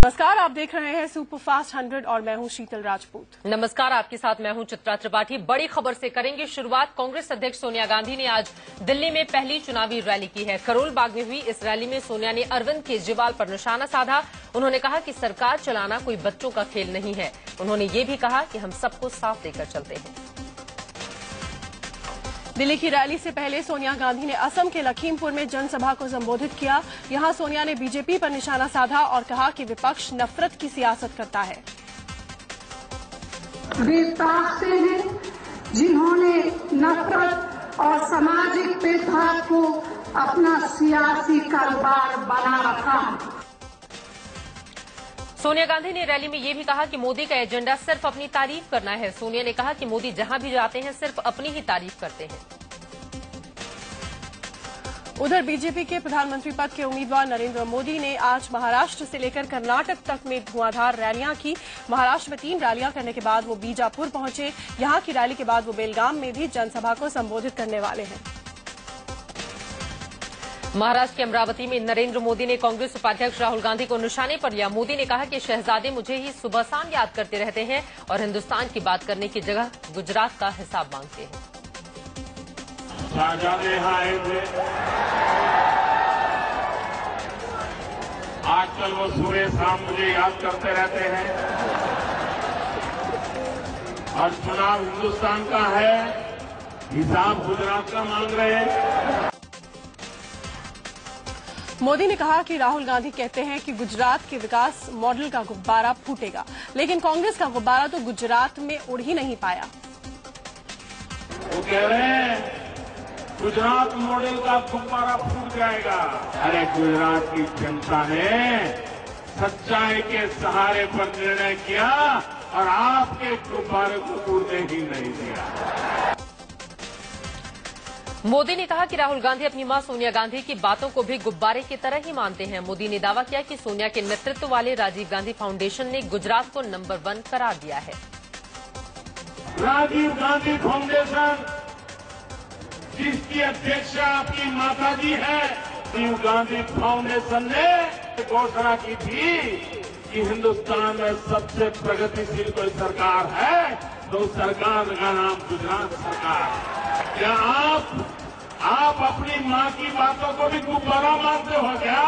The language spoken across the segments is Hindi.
नमस्कार, आप देख रहे हैं सुपरफास्ट 100 और मैं हूं शीतल राजपूत। नमस्कार, आपके साथ मैं हूं चित्रा त्रिपाठी। बड़ी खबर से करेंगे शुरुआत। कांग्रेस अध्यक्ष सोनिया गांधी ने आज दिल्ली में पहली चुनावी रैली की है। करोल बाग में हुई इस रैली में सोनिया ने अरविंद केजरीवाल पर निशाना साधा। उन्होंने कहा कि सरकार चलाना कोई बच्चों का खेल नहीं है। उन्होंने ये भी कहा कि हम सबको साथ लेकर चलते हैं। दिल्ली की रैली से पहले सोनिया गांधी ने असम के लखीमपुर में जनसभा को संबोधित किया। यहां सोनिया ने बीजेपी पर निशाना साधा और कहा कि विपक्ष नफरत की सियासत करता है। वे ताकते हैं जिन्होंने नफरत और सामाजिक भेदभाव को अपना सियासी कारोबार बना रखा है। सोनिया गांधी ने रैली में ये भी कहा कि मोदी का एजेंडा सिर्फ अपनी तारीफ करना है। सोनिया ने कहा कि मोदी जहां भी जाते हैं सिर्फ अपनी ही तारीफ करते हैं। उधर बीजेपी के प्रधानमंत्री पद के उम्मीदवार नरेंद्र मोदी ने आज महाराष्ट्र से लेकर कर्नाटक तक में धुआंधार रैलियां की। महाराष्ट्र में 3 रैलियां करने के बाद वो बीजापुर पहुंचे। यहां की रैली के बाद वो बेलगाम में भी जनसभा को संबोधित करने वाले हैं। महाराष्ट्र के अमरावती में नरेंद्र मोदी ने कांग्रेस उपाध्यक्ष राहुल गांधी को निशाने पर लिया। मोदी ने कहा कि शहजादे मुझे ही सुबह शाम याद करते रहते हैं और हिंदुस्तान की बात करने की जगह गुजरात का हिसाब मांगते हैं। शहजादे आए थे, आजकल वो सुबह शाम मुझे याद करते रहते हैं और चुनाव हिंदुस्तान का है, हिसाब गुजरात का मांग रहे हैं। मोदी ने कहा कि राहुल गांधी कहते हैं कि गुजरात के विकास मॉडल का गुब्बारा फूटेगा, लेकिन कांग्रेस का गुब्बारा तो गुजरात में उड़ ही नहीं पाया। वो कह रहे हैं गुजरात मॉडल का गुब्बारा फूट जाएगा। अरे गुजरात की जनता ने सच्चाई के सहारे पर निर्णय किया और आपके गुब्बारे को उड़ने ही नहीं दिया। मोदी ने कहा कि राहुल गांधी अपनी मां सोनिया गांधी की बातों को भी गुब्बारे की तरह ही मानते हैं। मोदी ने दावा किया कि सोनिया के नेतृत्व वाले राजीव गांधी फाउंडेशन ने गुजरात को नंबर 1 करार दिया है। राजीव गांधी फाउंडेशन, जिसकी अध्यक्षा आपकी माता जी है, राजीव गांधी फाउंडेशन ने घोषणा की थी कि हिंदुस्तान में सबसे प्रगतिशील कोई सरकार है तो सरकार का नाम गुजरात सरकार है। क्या आप अपनी मां की बातों को भी गुब्बारा मानते हो क्या?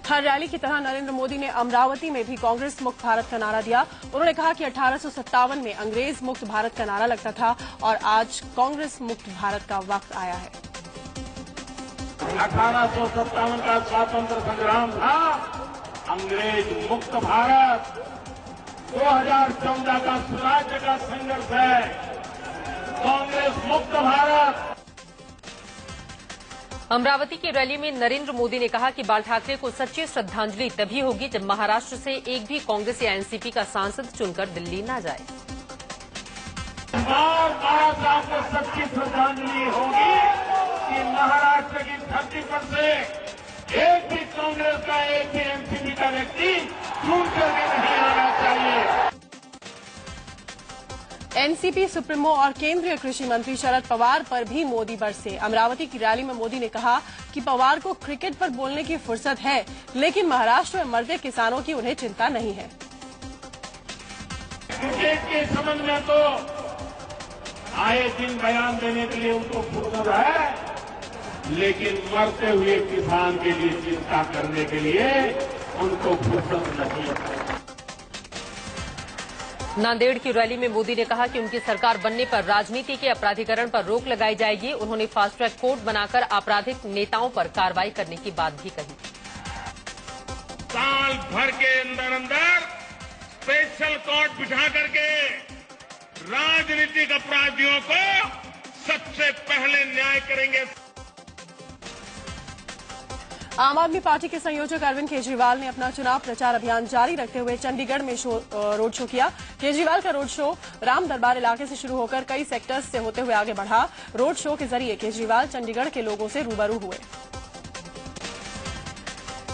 हर रैली की तरह नरेंद्र मोदी ने अमरावती में भी कांग्रेस मुक्त भारत का नारा दिया। उन्होंने कहा कि 1857 में अंग्रेज मुक्त भारत का नारा लगता था और आज कांग्रेस मुक्त भारत का वक्त आया है। 1857 का स्वातंत्र संग्राम था, अंग्रेज मुक्त भारत। 2014 का स्वराज्य का संघर्ष है, कांग्रेस मुक्त भारत। अमरावती की रैली में नरेंद्र मोदी ने कहा कि बाल ठाकरे को सच्ची श्रद्धांजलि तभी होगी जब महाराष्ट्र से एक भी कांग्रेस या एनसीपी का सांसद चुनकर दिल्ली न जाए। बार साहब को सच्ची श्रद्धांजलि होगी कि महाराष्ट्र की धरती पर से एक भी कांग्रेस का, एक भी एनसीपी का व्यक्ति चुन करके नहीं आना चाहिए। एनसीपी सुप्रीमो और केंद्रीय कृषि मंत्री शरद पवार पर भी मोदी बरसे। अमरावती की रैली में मोदी ने कहा कि पवार को क्रिकेट पर बोलने की फुर्सत है, लेकिन महाराष्ट्र में मरते किसानों की उन्हें चिंता नहीं है। क्रिकेट के संबंध में तो आए दिन बयान देने के लिए उनको फुर्सत है, लेकिन मरते हुए किसान के लिए चिंता करने के लिए उनको फुर्सत नहीं है। नांदेड़ की रैली में मोदी ने कहा कि उनकी सरकार बनने पर राजनीति के अपराधीकरण पर रोक लगाई जाएगी। उन्होंने फास्ट ट्रैक कोर्ट बनाकर आपराधिक नेताओं पर कार्रवाई करने की बात भी कही। साल भर के अंदर स्पेशल कोर्ट बिठा करके राजनीतिक अपराधियों को सबसे पहले न्याय करेंगे। आम आदमी पार्टी के संयोजक अरविंद केजरीवाल ने अपना चुनाव प्रचार अभियान जारी रखते हुए चंडीगढ़ में रोड शो किया। केजरीवाल का रोड शो राम दरबार इलाके से शुरू होकर कई सेक्टर्स से होते हुए आगे बढ़ा। रोड शो के जरिए केजरीवाल चंडीगढ़ के लोगों से रूबरू हुए।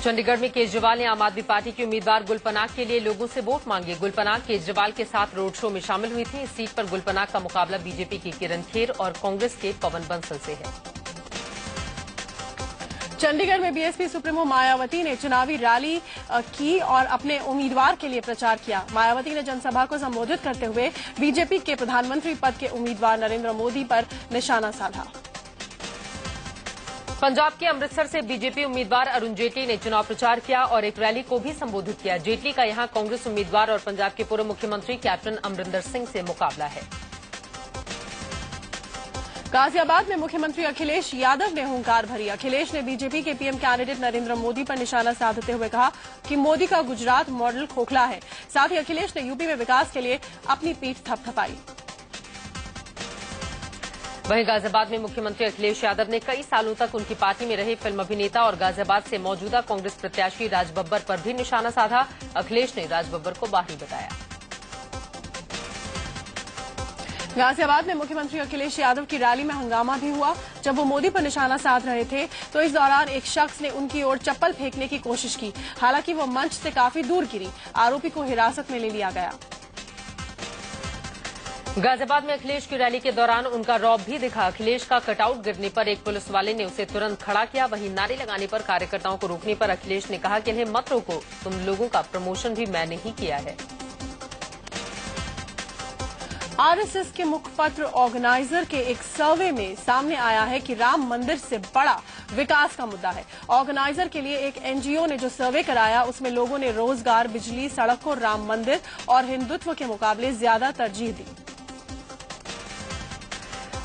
चंडीगढ़ में केजरीवाल ने आम आदमी पार्टी के उम्मीदवार गुलपनाग के लिए लोगों से वोट मांगे। गुलपनाग केजरीवाल के साथ रोड शो में शामिल हुई थी। इस सीट पर गुलपनाग का मुकाबला बीजेपी की किरण खेर और कांग्रेस के पवन बंसल से है। चंडीगढ़ में बीएसपी सुप्रीमो मायावती ने चुनावी रैली की और अपने उम्मीदवार के लिए प्रचार किया। मायावती ने जनसभा को संबोधित करते हुए बीजेपी के प्रधानमंत्री पद के उम्मीदवार नरेंद्र मोदी पर निशाना साधा। पंजाब के अमृतसर से बीजेपी उम्मीदवार अरुण जेटली ने चुनाव प्रचार किया और एक रैली को भी संबोधित किया। जेटली का यहां कांग्रेस उम्मीदवार और पंजाब के पूर्व मुख्यमंत्री कैप्टन अमरिंदर सिंह से मुकाबला है। गाजियाबाद में मुख्यमंत्री अखिलेश यादव ने हुंकार भरी। अखिलेश ने बीजेपी के पीएम कैंडिडेट नरेंद्र मोदी पर निशाना साधते हुए कहा कि मोदी का गुजरात मॉडल खोखला है। साथ ही अखिलेश ने यूपी में विकास के लिए अपनी पीठ थपथपाई। वहीं गाजियाबाद में मुख्यमंत्री अखिलेश यादव ने कई सालों तक उनकी पार्टी में रहे फिल्म अभिनेता और गाजियाबाद से मौजूदा कांग्रेस प्रत्याशी राज बब्बर पर भी निशाना साधा। अखिलेश ने राज बब्बर को बागी बताया। गाजियाबाद में मुख्यमंत्री अखिलेश यादव की रैली में हंगामा भी हुआ। जब वो मोदी पर निशाना साध रहे थे तो इस दौरान एक शख्स ने उनकी ओर चप्पल फेंकने की कोशिश की। हालांकि वो मंच से काफी दूर गिरी। आरोपी को हिरासत में ले लिया गया। गाजियाबाद में अखिलेश की रैली के दौरान उनका रौब भी दिखा। अखिलेश का कटआउट गिरने पर एक पुलिस वाले ने उसे तुरंत खड़ा किया। वहीं नारे लगाने पर कार्यकर्ताओं को रोकने पर अखिलेश ने कहा कि इन्हें मत रोको, तुम लोगों का प्रमोशन भी मैंने ही किया है। आरएसएस के मुखपत्र ऑर्गेनाइजर के एक सर्वे में सामने आया है कि राम मंदिर से बड़ा विकास का मुद्दा है। ऑर्गेनाइजर के लिए एक एनजीओ ने जो सर्वे कराया उसमें लोगों ने रोजगार, बिजली, सड़कों, राम मंदिर और हिंदुत्व के मुकाबले ज्यादा तरजीह दी।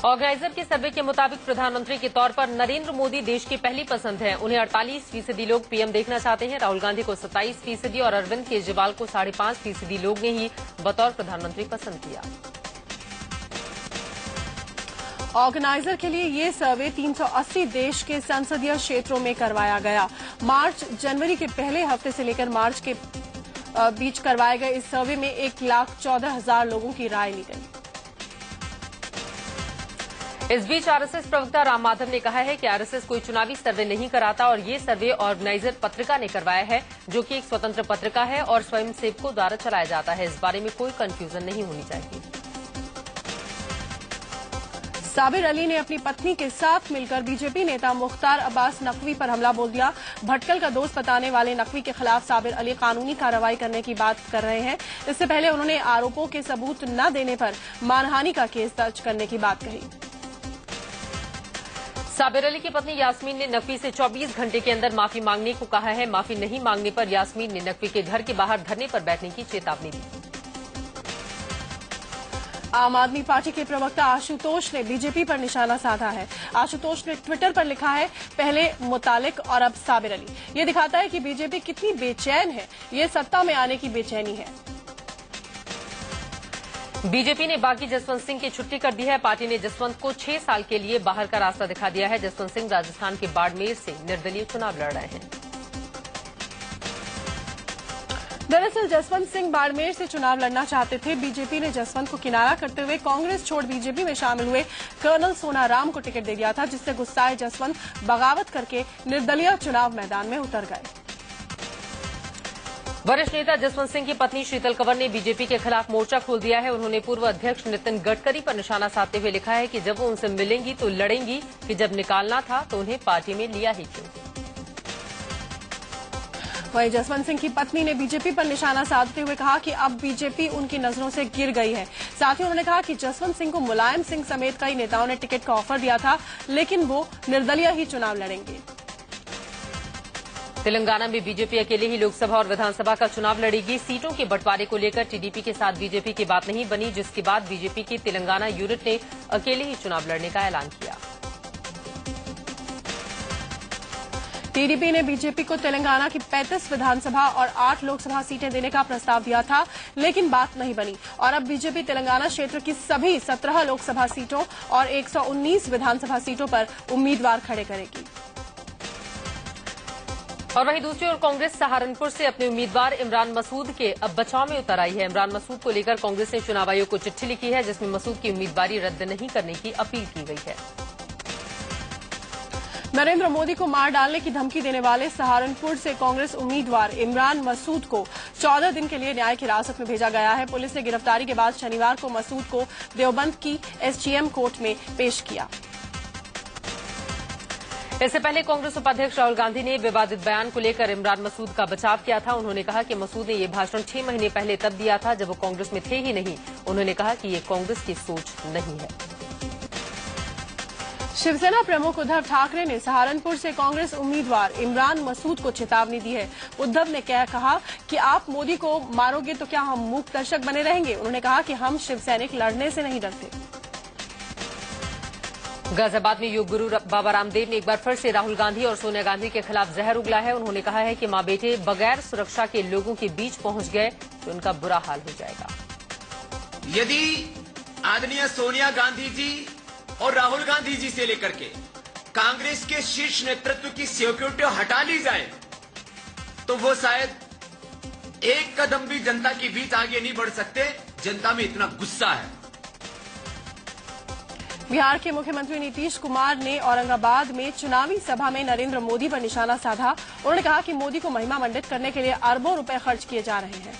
ऑर्गेनाइजर के सर्वे के मुताबिक प्रधानमंत्री के तौर पर नरेंद्र मोदी देश की पहली पसंद है। उन्हें 48% लोग पीएम देखना चाहते हैं। राहुल गांधी को 27% और अरविंद केजरीवाल को 5.5% लोग ने ही बतौर प्रधानमंत्री पसंद किया। ऑर्गेनाइजर के लिए ये सर्वे 380 देश के संसदीय क्षेत्रों में करवाया गया। मार्च जनवरी के पहले हफ्ते से लेकर मार्च के बीच करवाए गए इस सर्वे में 1,14,000 लोगों की राय ली गई। इस बीच आरएसएस प्रवक्ता राम माधव ने कहा है कि आरएसएस कोई चुनावी सर्वे नहीं कराता और ये सर्वे ऑर्गेनाइजर पत्रिका ने करवाया है, जो कि एक स्वतंत्र पत्रिका है और स्वयंसेवकों द्वारा चलाया जाता है। इस बारे में कोई कंफ्यूजन नहीं होनी चाहिए। साबिर अली ने अपनी पत्नी के साथ मिलकर बीजेपी नेता मुख्तार अब्बास नकवी पर हमला बोल दिया। भटकल का दोस्त बताने वाले नकवी के खिलाफ साबिर अली कानूनी कार्रवाई करने की बात कर रहे हैं। इससे पहले उन्होंने आरोपों के सबूत न देने पर मानहानि का केस दर्ज करने की बात कही। साबिर अली की पत्नी यास्मीन ने नकवी से 24 घंटे के अंदर माफी मांगने को कहा है। माफी नहीं मांगने पर यास्मीन ने नकवी के घर के बाहर धरने पर बैठने की चेतावनी दी। आम आदमी पार्टी के प्रवक्ता आशुतोष ने बीजेपी पर निशाना साधा है। आशुतोष ने ट्विटर पर लिखा है, पहले मुतालिक और अब साबिर अली। ये दिखाता है कि बीजेपी कितनी बेचैन है। ये सत्ता में आने की बेचैनी है। बीजेपी ने बागी जसवंत सिंह की छुट्टी कर दी है। पार्टी ने जसवंत को 6 साल के लिए बाहर का रास्ता दिखा दिया है। जसवंत सिंह राजस्थान के बाड़मेर से निर्दलीय चुनाव लड़ रहे हैं। दरअसल जसवंत सिंह बाड़मेर से चुनाव लड़ना चाहते थे। बीजेपी ने जसवंत को किनारा करते हुए कांग्रेस छोड़ बीजेपी में शामिल हुए कर्नल सोनाराम को टिकट दे दिया था, जिससे गुस्साए जसवंत बगावत करके निर्दलीय चुनाव मैदान में उतर गए। वरिष्ठ नेता जसवंत सिंह की पत्नी शीतल कंवर ने बीजेपी के खिलाफ मोर्चा खोल दिया है। उन्होंने पूर्व अध्यक्ष नितिन गडकरी पर निशाना साधते हुए लिखा है कि जब वो उनसे मिलेंगी तो लड़ेंगी, कि जब निकालना था तो उन्हें पार्टी में लिया ही क्यों। वहीं जसवंत सिंह की पत्नी ने बीजेपी पर निशाना साधते हुए कहा कि अब बीजेपी उनकी नजरों से गिर गई है। साथ ही उन्होंने कहा कि जसवंत सिंह को मुलायम सिंह समेत कई नेताओं ने टिकट का ऑफर दिया था, लेकिन वो निर्दलीय ही चुनाव लड़ेंगे। तेलंगाना में बीजेपी अकेले ही लोकसभा और विधानसभा का चुनाव लड़ेगी। सीटों के बंटवारे को लेकर टीडीपी के साथ बीजेपी की बात नहीं बनी, जिसके बाद बीजेपी की तेलंगाना यूनिट ने अकेले ही चुनाव लड़ने का ऐलान किया। टीडीपी ने बीजेपी को तेलंगाना की 35 विधानसभा और 8 लोकसभा सीटें देने का प्रस्ताव दिया था, लेकिन बात नहीं बनी और अब बीजेपी तेलंगाना क्षेत्र की सभी 17 लोकसभा सीटों और 119 विधानसभा सीटों पर उम्मीदवार खड़े करेगी। और वहीं दूसरी ओर कांग्रेस सहारनपुर से अपने उम्मीदवार इमरान मसूद के अब बचाव में उतर आई है। इमरान मसूद को लेकर कांग्रेस ने चुनाव आयोग को चिट्ठी लिखी है, जिसमें मसूद की उम्मीदवारी रद्द नहीं करने की अपील की गई है। नरेंद्र मोदी को मार डालने की धमकी देने वाले सहारनपुर से कांग्रेस उम्मीदवार इमरान मसूद को 14 दिन के लिए न्यायिक हिरासत में भेजा गया है। पुलिस ने गिरफ्तारी के बाद शनिवार को मसूद को देवबंद की एसजीएम कोर्ट में पेश किया। इससे पहले कांग्रेस उपाध्यक्ष राहुल गांधी ने विवादित बयान को लेकर इमरान मसूद का बचाव किया था। उन्होंने कहा कि मसूद ने ये भाषण 6 महीने पहले तब दिया था जब वो कांग्रेस में थे ही नहीं। उन्होंने कहा कि ये कांग्रेस की सोच नहीं है। शिवसेना प्रमुख उद्धव ठाकरे ने सहारनपुर से कांग्रेस उम्मीदवार इमरान मसूद को चेतावनी दी है। उद्धव ने कहा कि आप मोदी को मारोगे तो क्या हम मूक दर्शक बने रहेंगे। उन्होंने कहा कि हम शिवसैनिक लड़ने से नहीं डरते। गाजियाबाद में योग गुरु बाबा रामदेव ने एक बार फिर से राहुल गांधी और सोनिया गांधी के खिलाफ जहर उगला है। उन्होंने कहा है कि मां बेटे बगैर सुरक्षा के लोगों के बीच पहुंच गए तो उनका बुरा हाल हो जाएगा। यदि आदरणीय सोनिया गांधी जी और राहुल गांधी जी से लेकर के कांग्रेस के शीर्ष नेतृत्व की सिक्योरिटी हटा ली जाए तो वो शायद एक कदम भी जनता के बीच आगे नहीं बढ़ सकते। जनता में इतना गुस्सा है। बिहार के मुख्यमंत्री नीतीश कुमार ने औरंगाबाद में चुनावी सभा में नरेंद्र मोदी पर निशाना साधा। उन्होंने कहा कि मोदी को महिमा मंडित करने के लिए अरबों रुपए खर्च किए जा रहे हैं।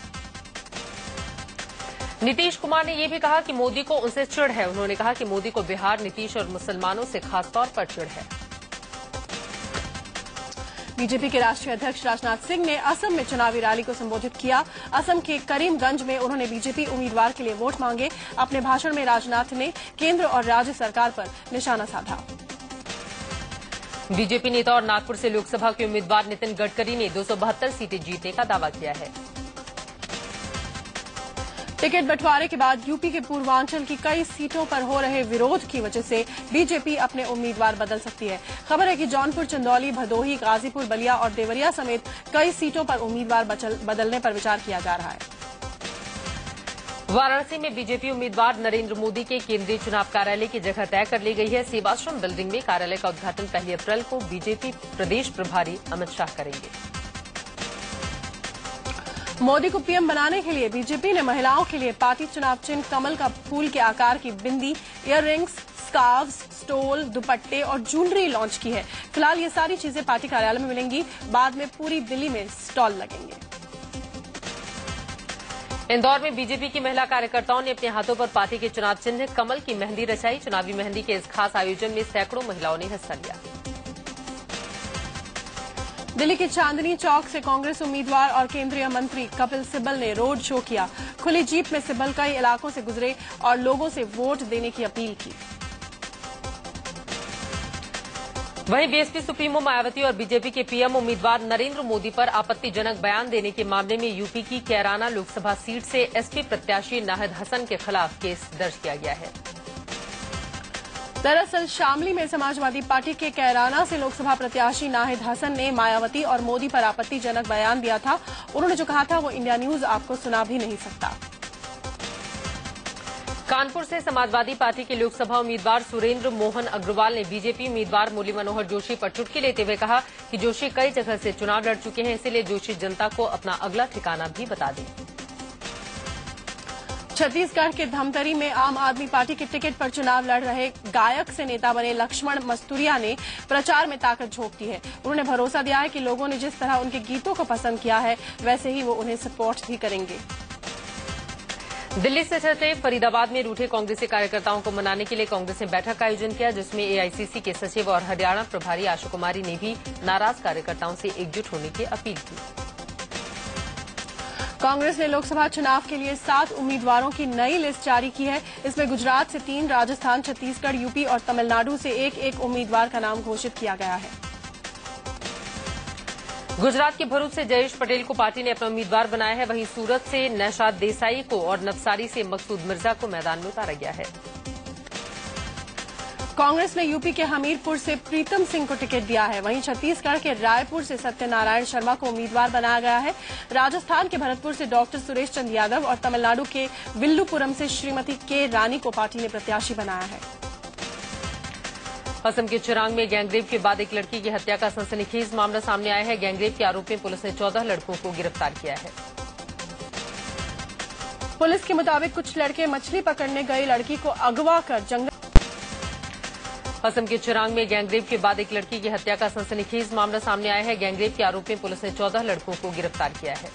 नीतीश कुमार ने यह भी कहा कि मोदी को उनसे चिढ़ है। उन्होंने कहा कि मोदी को बिहार, नीतीश और मुसलमानों से खासतौर पर चिढ़ है। बीजेपी के राष्ट्रीय अध्यक्ष राजनाथ सिंह ने असम में चुनावी रैली को संबोधित किया। असम के करीमगंज में उन्होंने बीजेपी उम्मीदवार के लिए वोट मांगे। अपने भाषण में राजनाथ ने केंद्र और राज्य सरकार पर निशाना साधा। बीजेपी नेता और नागपुर से लोकसभा के उम्मीदवार नितिन गडकरी ने 272 सीटें जीतने का दावा किया है। टिकट बंटवारे के बाद यूपी के पूर्वांचल की कई सीटों पर हो रहे विरोध की वजह से बीजेपी अपने उम्मीदवार बदल सकती है। खबर है कि जौनपुर, चंदौली, भदोही, गाजीपुर, बलिया और देवरिया समेत कई सीटों पर उम्मीदवार बदलने पर विचार किया जा रहा है। वाराणसी में बीजेपी उम्मीदवार नरेंद्र मोदी के केंद्रीय चुनाव कार्यालय की जगह तय कर ली गई है। सेवाश्रम बिल्डिंग में कार्यालय का उद्घाटन 1 अप्रैल को बीजेपी प्रदेश प्रभारी अमित शाह करेंगे। मोदी को पीएम बनाने के लिए बीजेपी ने महिलाओं के लिए पार्टी चुनाव चिन्ह कमल का फूल के आकार की बिंदी, इयर रिंग्स, स्कार्व्स, स्टोल, दुपट्टे और ज्वेलरी लॉन्च की है। फिलहाल ये सारी चीजें पार्टी कार्यालय में मिलेंगी। बाद में पूरी दिल्ली में स्टॉल लगेंगे। इंदौर में बीजेपी की महिला कार्यकर्ताओं ने अपने हाथों पर पार्टी के चुनाव चिन्ह कमल की मेहंदी रचाई। चुनावी मेहंदी के इस खास आयोजन में सैकड़ों महिलाओं ने हिस्सा लिया। दिल्ली के चांदनी चौक से कांग्रेस उम्मीदवार और केंद्रीय मंत्री कपिल सिब्बल ने रोड शो किया। खुली जीप में सिब्बल कई इलाकों से गुजरे और लोगों से वोट देने की अपील की। वहीं बीएसपी सुप्रीमो मायावती और बीजेपी के पीएम उम्मीदवार नरेंद्र मोदी पर आपत्तिजनक बयान देने के मामले में यूपी की कैराना लोकसभा सीट से एसपी प्रत्याशी नाहिद हसन के खिलाफ केस दर्ज किया गया है। दरअसल शामली में समाजवादी पार्टी के कैराना से लोकसभा प्रत्याशी नाहिद हसन ने मायावती और मोदी पर आपत्तिजनक बयान दिया था। उन्होंने जो कहा था वो इंडिया न्यूज आपको सुना भी नहीं सकता। कानपुर से समाजवादी पार्टी के लोकसभा उम्मीदवार सुरेंद्र मोहन अग्रवाल ने बीजेपी उम्मीदवार मुरली मनोहर जोशी पर चुटकी लेते हुए कहा कि जोशी कई जगह से चुनाव लड़ चुके हैं, इसलिए जोशी जनता को अपना अगला ठिकाना भी बता दें। छत्तीसगढ़ के धमतरी में आम आदमी पार्टी के टिकट पर चुनाव लड़ रहे गायक से नेता बने लक्ष्मण मस्तूरिया ने प्रचार में ताकत झोंक दी है। उन्होंने भरोसा दिया है कि लोगों ने जिस तरह उनके गीतों को पसंद किया है वैसे ही वो उन्हें सपोर्ट भी करेंगे। दिल्ली से चलते फरीदाबाद में रूठे कांग्रेसी कार्यकर्ताओं को मनाने के लिए कांग्रेस ने बैठक का आयोजन किया, जिसमें एआईसीसी के सचिव और हरियाणा प्रभारी आशा कुमारी ने भी नाराज कार्यकर्ताओं से एकजुट होने की अपील की। कांग्रेस ने लोकसभा चुनाव के लिए 7 उम्मीदवारों की नई लिस्ट जारी की है। इसमें गुजरात से 3, राजस्थान, छत्तीसगढ़, यूपी और तमिलनाडु से एक उम्मीदवार का नाम घोषित किया गया है। गुजरात के भरूच से जयेश पटेल को पार्टी ने अपना उम्मीदवार बनाया है। वहीं सूरत से नौशाद देसाई को और नवसारी से मकसूद मिर्जा को मैदान में उतारा गया है। कांग्रेस ने यूपी के हमीरपुर से प्रीतम सिंह को टिकट दिया है। वहीं छत्तीसगढ़ के रायपुर से सत्यनारायण शर्मा को उम्मीदवार बनाया गया है। राजस्थान के भरतपुर से डॉक्टर सुरेश चंद्र यादव और तमिलनाडु के विल्लुपुरम से श्रीमती के रानी को पार्टी ने प्रत्याशी बनाया है। असम के चिरांग में गैंगरेप के बाद एक लड़की की हत्या का सनसनीखेज मामला सामने आया है। गैंगरेप के आरोप में पुलिस ने 14 लड़कों को गिरफ्तार किया है। पुलिस के मुताबिक कुछ लड़के मछली पकड़ने गई लड़की को अगवा कर जंगल। असम के चिरांग में गैंगरेप के बाद एक लड़की की हत्या का सनसनीखेज मामला सामने आया है। गैंगरेप के आरोप में पुलिस ने 14 लड़कों को गिरफ्तार किया है।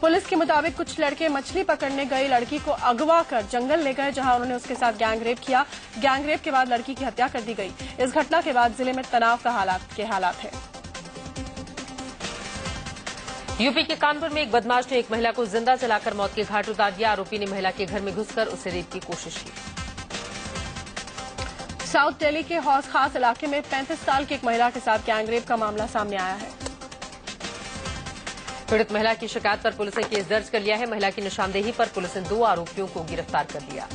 पुलिस के मुताबिक कुछ लड़के मछली पकड़ने गई लड़की को अगवा कर जंगल ले गए, जहां उन्होंने उसके साथ गैंगरेप किया। गैंगरेप के बाद लड़की की हत्या कर दी गई। इस घटना के बाद जिले में तनाव का हालात है। यूपी के कानपुर में एक बदमाश ने एक महिला को जिंदा जलाकर मौत के घाट उतार दिया। आरोपी ने महिला के घर में घुसकर उसे रेप की कोशिश की। साउथ दिल्ली के हौस खास इलाके में 35 साल की एक महिला के साथ गैंगरेप का मामला सामने आया है। पीड़ित महिला की शिकायत पर पुलिस ने केस दर्ज कर लिया है। महिला की निशानदेही पर पुलिस ने 2 आरोपियों को गिरफ्तार कर लिया।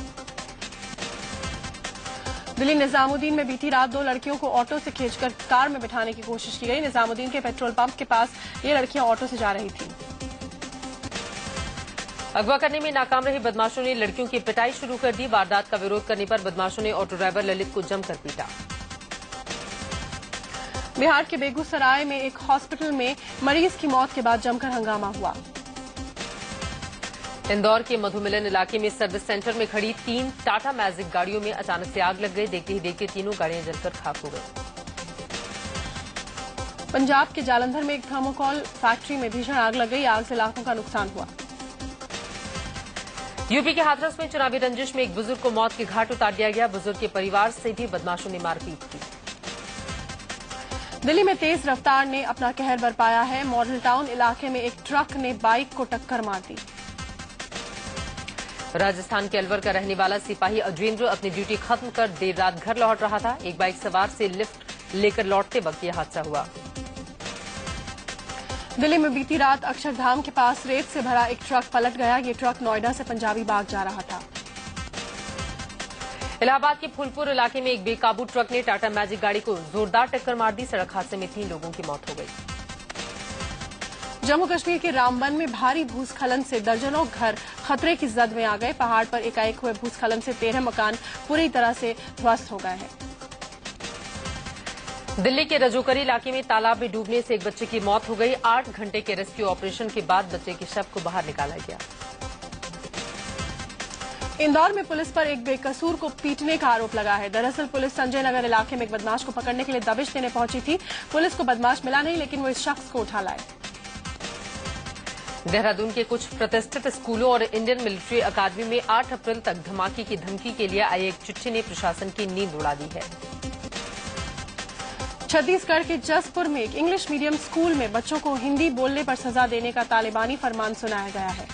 दिल्ली निजामुद्दीन में बीती रात 2 लड़कियों को ऑटो से खींचकर कार में बिठाने की कोशिश की गई। निजामुद्दीन के पेट्रोल पंप के पास ये लड़कियां ऑटो से जा रही थीं। अगवा करने में नाकाम रही बदमाशों ने लड़कियों की पिटाई शुरू कर दी। वारदात का विरोध करने पर बदमाशों ने ऑटो ड्राइवर ललित को जमकर पीटा। बिहार के बेगूसराय में एक हॉस्पिटल में मरीज की मौत के बाद जमकर हंगामा हुआ। इंदौर के मधुमिलन इलाके में सर्विस सेंटर में खड़ी 3 टाटा मैजिक गाड़ियों में अचानक से आग लग गई। देखते ही देखते तीनों गाड़ियां जलकर खाक हो गई। पंजाब के जालंधर में एक थर्मोकोल फैक्ट्री में भीषण आग लग गई। आग से लाखों का नुकसान हुआ। यूपी के हाथरस में चुनावी रंजिश में एक बुजुर्ग को मौत के घाट उतार दिया गया। बुजुर्ग के परिवार से भी बदमाशों ने मारपीट की। दिल्ली में तेज रफ्तार ने अपना कहर बरपाया है। मॉडल टाउन इलाके में एक ट्रक ने बाइक को टक्कर मार दी। राजस्थान के अलवर का रहने वाला सिपाही अजेंद्र अपनी ड्यूटी खत्म कर देर रात घर लौट रहा था। एक बाइक सवार से लिफ्ट लेकर लौटते वक्त यह हादसा हुआ। दिल्ली में बीती रात अक्षरधाम के पास रेत से भरा एक ट्रक पलट गया। ये ट्रक नोएडा से पंजाबी बाग जा रहा था। इलाहाबाद के फूलपुर इलाके में एक बेकाबू ट्रक ने टाटा मैजिक गाड़ी को जोरदार टक्कर मार दी। सड़क हादसे में 3 लोगों की मौत हो गई। जम्मू कश्मीर के रामबन में भारी भूस्खलन से दर्जनों घर खतरे की जद में आ गए। पहाड़ पर एकाएक हुए भूस्खलन से 13 मकान पूरी तरह से ध्वस्त हो गए हैं। दिल्ली के रजोकरी इलाके में तालाब में डूबने से एक बच्चे की मौत हो गई। 8 घंटे के रेस्क्यू ऑपरेशन के बाद बच्चे के शव को बाहर निकाला गया। इंदौर में पुलिस पर एक बेकसूर को पीटने का आरोप लगा है। दरअसल पुलिस संजय नगर इलाके में एक बदमाश को पकड़ने के लिए दबिश देने पहुंची थी। पुलिस को बदमाश मिला नहीं, लेकिन वो इस शख्स को उठा लाए। देहरादून के कुछ प्रतिष्ठित स्कूलों और इंडियन मिलिट्री अकादमी में 8 अप्रैल तक धमाके की धमकी के लिए आई एक चिट्ठी ने प्रशासन की नींद उड़ा दी है। छत्तीसगढ़ के जसपुर में एक इंग्लिश मीडियम स्कूल में बच्चों को हिंदी बोलने पर सजा देने का तालिबानी फरमान सुनाया गया है।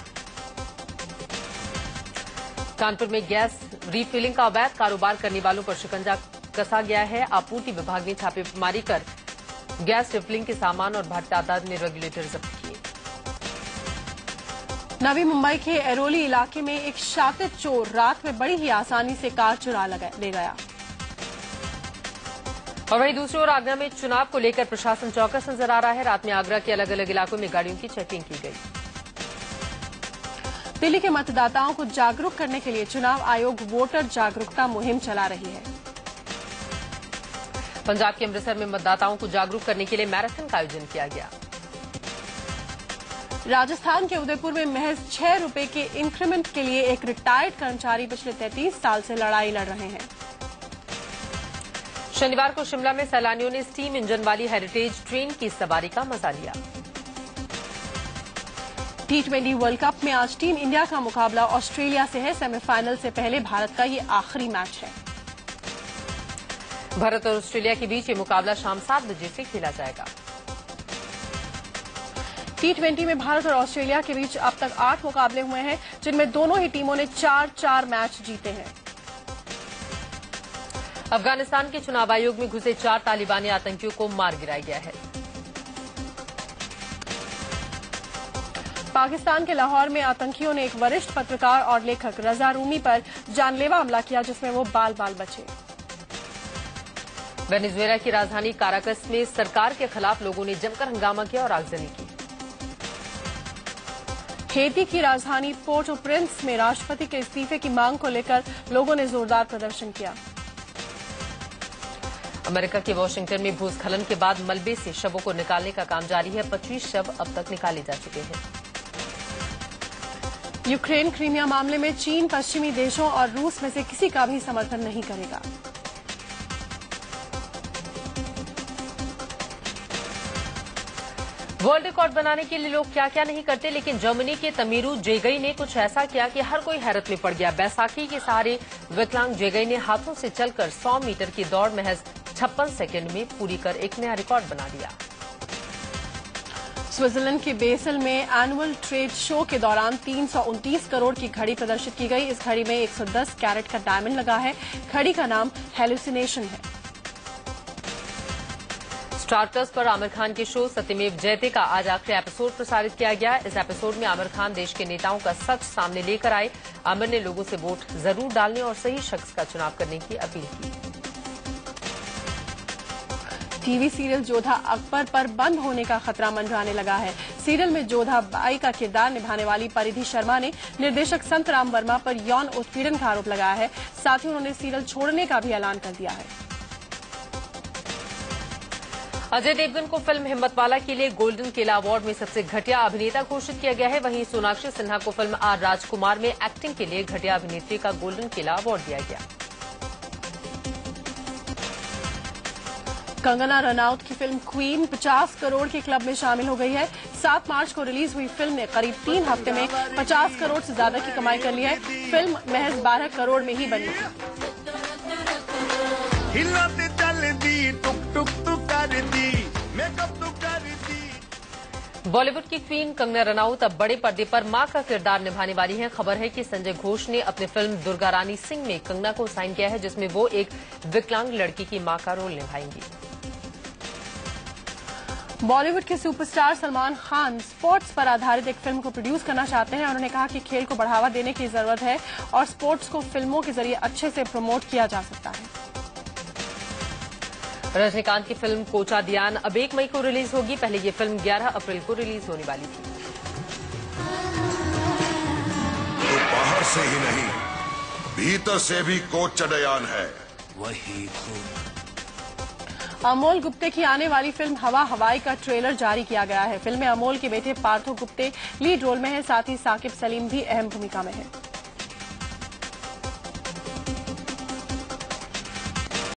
कानपुर में गैस रिफिलिंग का अवैध कारोबार करने वालों पर शिकंजा कसा गया है। आपूर्ति विभाग ने छापेमारी कर गैस रिफिलिंग के सामान और भारी तादाद में रेगुलेटर जब्त किए। नवी मुंबई के एरोली इलाके में एक शातित चोर रात में बड़ी ही आसानी से कार चुरा ले गया। और वहीं दूसरी ओर आगरा में चुनाव को लेकर प्रशासन चौकस नजर आ रहा है। रात में आगरा के अलग अलग इलाकों में गाड़ियों की चेकिंग की गई। दिल्ली के मतदाताओं को जागरूक करने के लिए चुनाव आयोग वोटर जागरूकता मुहिम चला रही है। पंजाब के अमृतसर में मतदाताओं को जागरूक करने के लिए मैराथन का आयोजन किया गया। राजस्थान के उदयपुर में महज 6 रुपए के इंक्रीमेंट के लिए एक रिटायर्ड कर्मचारी पिछले 33 साल से लड़ाई लड़ रहे हैं। शनिवार को शिमला में सैलानियों ने स्टीम इंजन वाली हेरिटेज ट्रेन की सवारी का मजा लिया। T20 वर्ल्ड कप में आज टीम इंडिया का मुकाबला ऑस्ट्रेलिया से है। सेमीफाइनल से पहले भारत का ये आखिरी मैच है। भारत और ऑस्ट्रेलिया के बीच ये मुकाबला शाम 7 बजे से खेला जाएगा। T20 में भारत और ऑस्ट्रेलिया के बीच अब तक 8 मुकाबले हुए हैं, जिनमें दोनों ही टीमों ने 4-4 मैच जीते हैं। अफगानिस्तान के चुनाव आयोग में घुसे 4 तालिबानी आतंकियों को मार गिराया गया है। पाकिस्तान के लाहौर में आतंकियों ने एक वरिष्ठ पत्रकार और लेखक रजा रूमी पर जानलेवा हमला किया, जिसमें वो बाल बाल बचे। वेनेजुएला की राजधानी काराकस में सरकार के खिलाफ लोगों ने जमकर हंगामा किया और आगजनी की। हेती की राजधानी पोर्ट ओ प्रिंस में राष्ट्रपति के इस्तीफे की मांग को लेकर लोगों ने जोरदार प्रदर्शन किया। अमेरिका के वाशिंगटन में भूस्खलन के बाद मलबे से शवों को निकालने का काम जारी है। 25 शव अब तक निकाले जा चुके हैं। यूक्रेन क्रीमिया मामले में चीन पश्चिमी देशों और रूस में से किसी का भी समर्थन नहीं करेगा। वर्ल्ड रिकॉर्ड बनाने के लिए लोग क्या क्या नहीं करते, लेकिन जर्मनी के तमीरू जेगई ने कुछ ऐसा किया कि हर कोई हैरत में पड़ गया। बैसाखी के सहारे विकलांग जेगई ने हाथों से चलकर 100 मीटर की दौड़ महज 56 सेकंड में पूरी कर एक नया रिकॉर्ड बना दिया। स्विट्जरलैंड के बेसल में एनुअल ट्रेड शो के दौरान 329 करोड़ की घड़ी प्रदर्शित की गई। इस घड़ी में 110 कैरेट का डायमंड लगा है। घड़ी का नाम हेलुसिनेशन है। स्टार प्लस पर आमिर खान के शो सत्यमेव जयते का आज आखिरी एपिसोड प्रसारित किया गया। इस एपिसोड में आमिर खान देश के नेताओं का सच सामने लेकर आए। आमिर ने लोगों से वोट जरूर डालने और सही शख्स का चुनाव करने की अपील की। टीवी सीरियल जोधा अकबर पर बंद होने का खतरा मंडराने लगा है। सीरियल में जोधा बाई का किरदार निभाने वाली परिधि शर्मा ने निर्देशक संतराम वर्मा पर यौन उत्पीड़न का आरोप लगाया है। साथ ही उन्होंने सीरियल छोड़ने का भी ऐलान कर दिया है। अजय देवगन को फिल्म हिम्मतवाला के लिए गोल्डन केला अवार्ड में सबसे घटिया अभिनेता घोषित किया गया है। वहीं सोनाक्षी सिन्हा को फिल्म आर राजकुमार में एक्टिंग के लिए घटिया अभिनेत्री का गोल्डन केला अवार्ड दिया गया। कंगना रनौत की फिल्म क्वीन 50 करोड़ के क्लब में शामिल हो गई है। 7 मार्च को रिलीज हुई फिल्म ने करीब 3 हफ्ते में 50 करोड़ से ज्यादा की कमाई कर ली है। फिल्म महज 12 करोड़ में ही बनी थी। बॉलीवुड की क्वीन कंगना रनौत अब बड़े पर्दे पर मां का किरदार निभाने वाली हैं। खबर है कि संजय घोष ने अपनी फिल्म दुर्गा रानी सिंह में कंगना को साइन किया है, जिसमें वो एक विकलांग लड़की की मां का रोल निभाएंगी। बॉलीवुड के सुपरस्टार सलमान खान स्पोर्ट्स पर आधारित एक फिल्म को प्रोड्यूस करना चाहते हैं। उन्होंने कहा कि खेल को बढ़ावा देने की जरूरत है और स्पोर्ट्स को फिल्मों के जरिए अच्छे से प्रमोट किया जा सकता है। रजनीकांत की फिल्म कोचा दियान अब 1 मई को रिलीज होगी। पहले ये फिल्म 11 अप्रैल को रिलीज होने वाली थी। तो बाहर से ही नहीं, भीतर से भी कोचा दियान है वही खून। अमोल गुप्ते की आने वाली फिल्म हवा हवाई का ट्रेलर जारी किया गया है। फिल्म में अमोल के बेटे पार्थो गुप्ते लीड रोल में है। साथ ही साकिब सलीम भी अहम भूमिका में है।